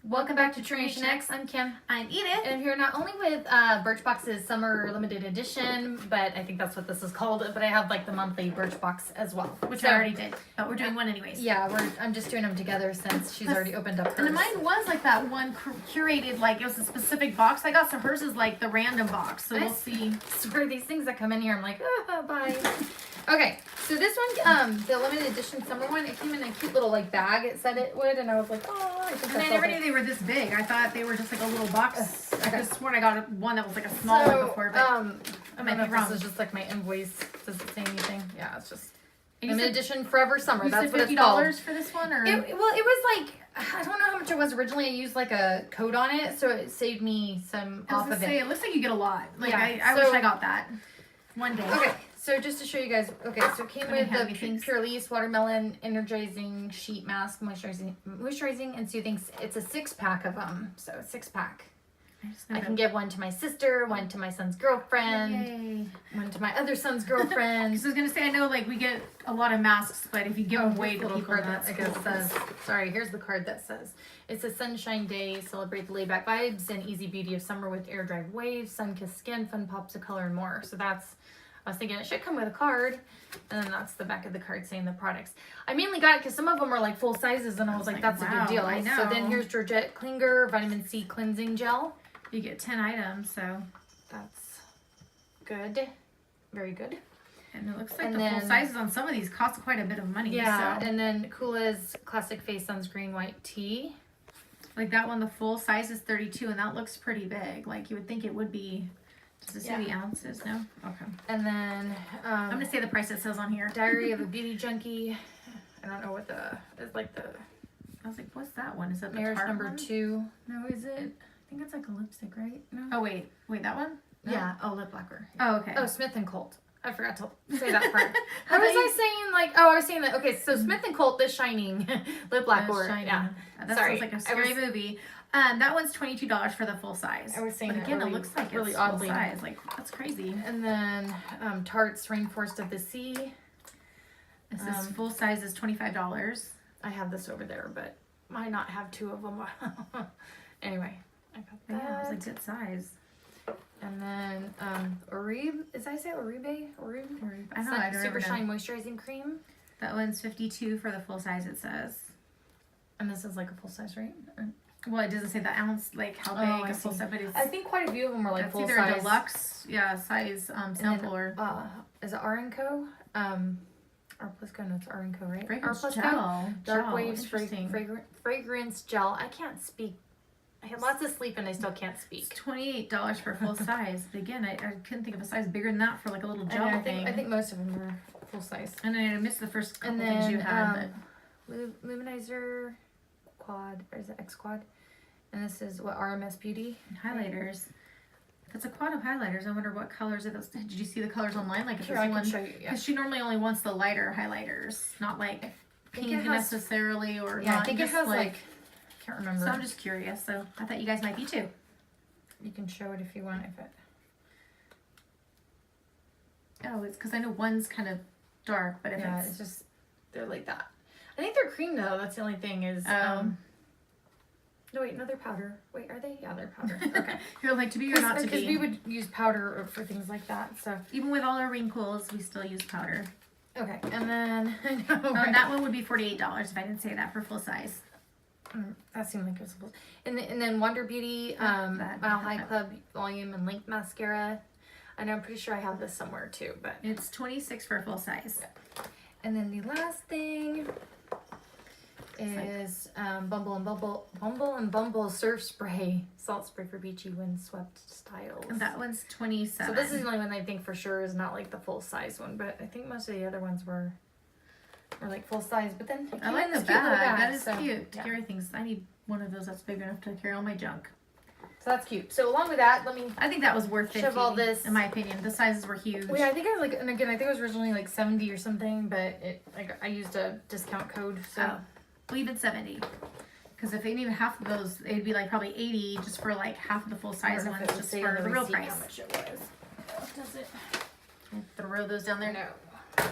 Welcome back to Trination X. I'm Kim. I'm Edith. And I'm here not only with Birchbox's Summer Limited Edition, but I think that's what this is called, but I have like the monthly Birchbox as well. Which I already did, but we're doing one anyways. Yeah, I'm just doing them together since she's already opened up hers. And mine was like that one curated, like it was a specific box I got, so hers is like the random box, so we'll see. Swear these things that come in here, I'm like, bye. Okay, so this one, the limited edition summer one, it came in a cute little like bag. It said it would, and I was like, oh, I think and I never knew they were this big. I thought they were just like a little box. I could have sworn I got one that was like a small one before, but I might be wrong. This is just like my invoice. Does it say anything? Yeah, it's just limited edition forever summer. That's what it's called. $50 for this one, or well, it was like I don't know how much it was originally. I used like a code on it, so it saved me some off of it. It looks like you get a lot. Like I wish I got that one day. Okay. So just to show you guys, so it came with the Pure Lease Watermelon Energizing Sheet Mask, moisturizing and soothing. It's a 6-pack of them, so a 6-pack. I can give one to my sister, one to my son's girlfriend, one to my other son's girlfriend. I was gonna say, I know like we get a lot of masks, but if you give them away to little people, card that I guess says. Sorry, here's the card that says it's a sunshine day. Celebrate the laid back vibes and easy beauty of summer with air dried waves, sun kissed skin, fun pops of color, and more. So that's. I was thinking it should come with a card, and then that's the back of the card saying the products. I mainly got it because some of them are like full sizes, and I was like, that's wow, a good deal. I know. So then here's Georgette Klinger Vitamin C Cleansing Gel. You get 10 items, so that's good. Very good. And it looks like the full sizes on some of these cost quite a bit of money. Yeah, so. And then Kula's Classic Face Sunscreen White Tea. Like that one, the full size is 32, and that looks pretty big. Like you would think it would be. Does it say the ounces? No? Okay. And then I'm going to say the price it says on here. Diary of a Beauty Junkie. I don't know what it's like the... I was like, what's that one? Is that the Marriage Tarte number one? 2. No, is it? I think it's like a lipstick, right? No. Oh, wait, that one? No. Yeah. Oh, lip lacquer. Oh, okay. Oh, Smith & Colt. I forgot to say that part. How was I saying like, I was saying that, okay, so Smith & Colt, The Shining lip lacquer. Yeah. That sounds like a scary movie. That one's $22 for the full size. I was saying but again, really, it looks like really it's oddly full size. Like that's crazy. And then Tarte's Rainforest of the Sea. This is full size is $25. I have this over there, but might not have 2 of them. Anyway, I got that. Yeah, it was a good size. And then Oribe, is I say Oribe? Oribe? I know. I don't Super Shine Moisturizing Cream. That one's $52 for the full size. It says. And this is like a full size, right? Well, it doesn't say the ounce, like how big a full size, but it's. I think quite a few of them are like full either size. A deluxe, size sample or. Is it R & Co? R plus Co, no, it's R & Co, right? Fragrance R plus gel. Dark Waves Fragrance Gel. I can't speak. I had lots of sleep and I still can't speak. It's $28 for full size. But again, I couldn't think of a size bigger than that for like a little gel thing. I think most of them are full size. And then I missed the first couple things you had. Luminizer Quad, or is it X Quad? And this is what RMS Beauty highlighters. If it's a quad of highlighters, I wonder what colors are those. Did you see the colors online? Like sure, I can show you. Because she normally only wants the lighter highlighters, not like pink necessarily, or I think it has like can't remember. So I'm just curious. So I thought you guys might be too. You can show it if you want. Oh, it's because I know one's kind of dark, but if it's just they're like that. I think they're cream though. That's the only thing is. No, wait, no, they're powder. Wait, are they? Yeah, they're powder. Okay. You're like to be or not to be. Because we would use powder for things like that. So even with all our wrinkles, we still use powder. Okay, and then I know. That one would be $48 if I didn't say that for full size. That seemed like it was full. And then Wonder Beauty, Mile High Club Volume and Length Mascara. I know, I'm pretty sure I have this somewhere too, but it's $26 for full size. Yeah. And then the last thing is Bumble and Bumble Surf Spray, Salt Spray for beachy windswept styles. And that one's $27. So this is the only one I think for sure is not like the full size one, but I think most of the other ones were like full size. But then I like the bag. That is cute to carry things. I need one of those that's big enough to carry all my junk. So that's cute. So along with that, I think that was worth $50. All this. In my opinion, the sizes were huge. Well, yeah, I think I was like, and again, I think it was originally like 70 or something, but I used a discount code, so. Well, even 70. Because if they need half of those, it'd be like probably 80 just for like half of the full size ones, just for the real price. How much it was? Does it? Throw those down there? No.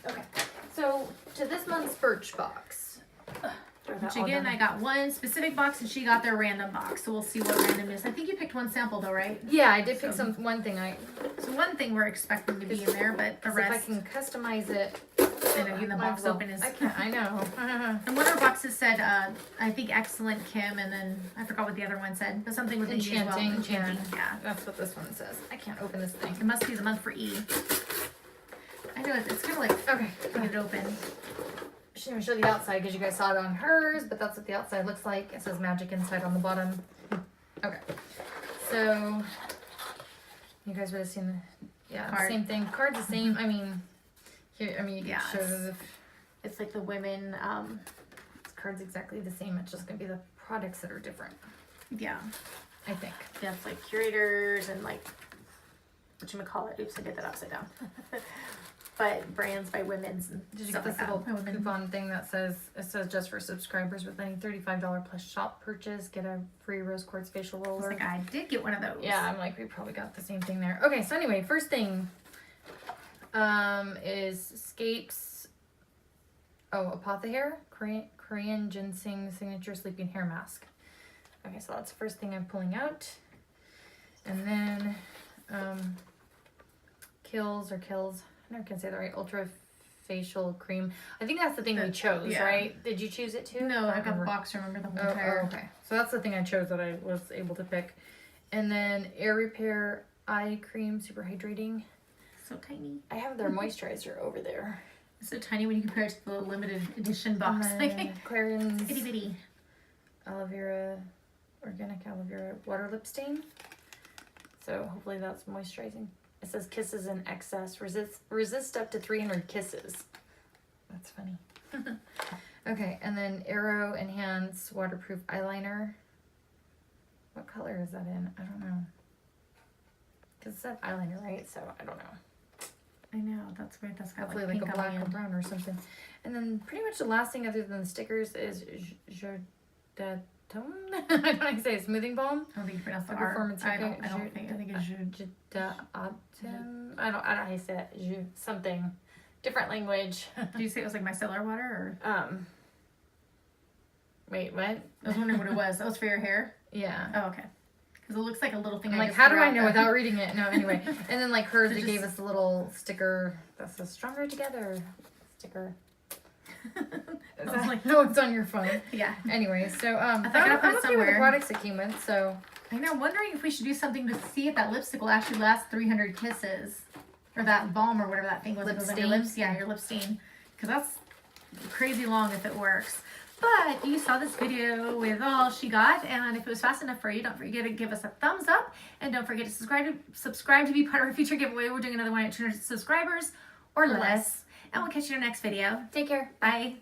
Okay. So to this month's Birchbox. Do throw that Which all again, down. I got one specific box and she got their random box. So we'll see what random is. I think you picked one sample though, right? Yeah, I did pick So- one thing. So one thing we're expecting to be in there, but the If rest. I can customize it. And again, the box open is. I can't. I know. And one of our boxes said, I think excellent Kim, and then I forgot what the other one said, but something with E as well. Enchanting. Enchanting. Yeah. That's what this one says. I can't open this thing. It must be the month for E. I know it's kind of like Okay. get it open. I shouldn't even show the outside because you guys saw it on hers, but that's what the outside looks like. It says magic inside on the bottom. Okay. So you guys would have seen the Card. same thing. Card's the same. I mean, here. I mean, you Yeah, can show the It's like the women. this card's exactly the same. It's just gonna be the products that are different. Yeah. I think. Yeah, it's like curators and like whatchamacallit. Oops, I did that upside down. But brands by women's and Did you stuff get this like little that. By women. coupon thing that says just for subscribers with any $35 plus shop purchase, get a free rose quartz facial I was roller. like, I did get one of those. Yeah, I'm like, we probably got the same thing there. Okay, so anyway, first thing is Scapes. Oh, Apothecary Korean Ginseng Signature Sleeping Hair Mask. Okay, so that's the first thing I'm pulling out. And then Kills, I never can say that right, Ultra Facial Cream. I think that's the thing we chose, yeah. right? Did you choose it too? No, I got the remember. box. Remember the whole Oh, entire. okay. So that's the thing I chose that I was able to pick. And then Air Repair Eye Cream, super hydrating. So tiny. I have their moisturizer over there. It's so tiny when you compare it to the limited edition box. And Like, then Clarins itty bitty. Aloe Vera, organic aloe vera water lip stain. So hopefully that's moisturizing. It says kisses in excess. Resist up to 300 kisses. That's funny. Okay, and then Aero Enhance Waterproof Eyeliner. What color is that in? I don't know. Because it said eyeliner, right? So I don't know. I know, that's weird. That's got Hopefully like like pink a on black the or end. brown or something. And then pretty much the last thing other than the stickers is Jordatum. I don't know how to say it. Smoothing balm. I don't think you pronounced the A R. performance I haircut. don't think. I think it's Jude. Jordatum. I don't know how you say it. Something. Different language. Did you say it was like micellar water or? Wait, what? I was wondering what it was. That was for your hair? Yeah. Oh, okay. Because it looks like a little thing. I'm I like, just how do threw I out know there. without reading it? No, anyway. And then like hers, So they just- gave us a little sticker that says stronger together. Sticker. I was like, No, it's on your phone. yeah. Anyway, so I thought I I'm put it okay with the somewhere. products it came with, so I know. I'm wondering if we should do something to see if that lipstick will actually last 300 kisses. Or that balm or whatever that thing was. Lip It goes on your stain? lips. Yeah, your lip stain. Because that's crazy long if it works. But you saw this video with all she got, and if it was fast enough for you, don't forget to give us a thumbs up, and don't forget to subscribe to be part of our future giveaway. We're doing another one at 200 subscribers or less, and we'll catch you in our next video. take care. Bye.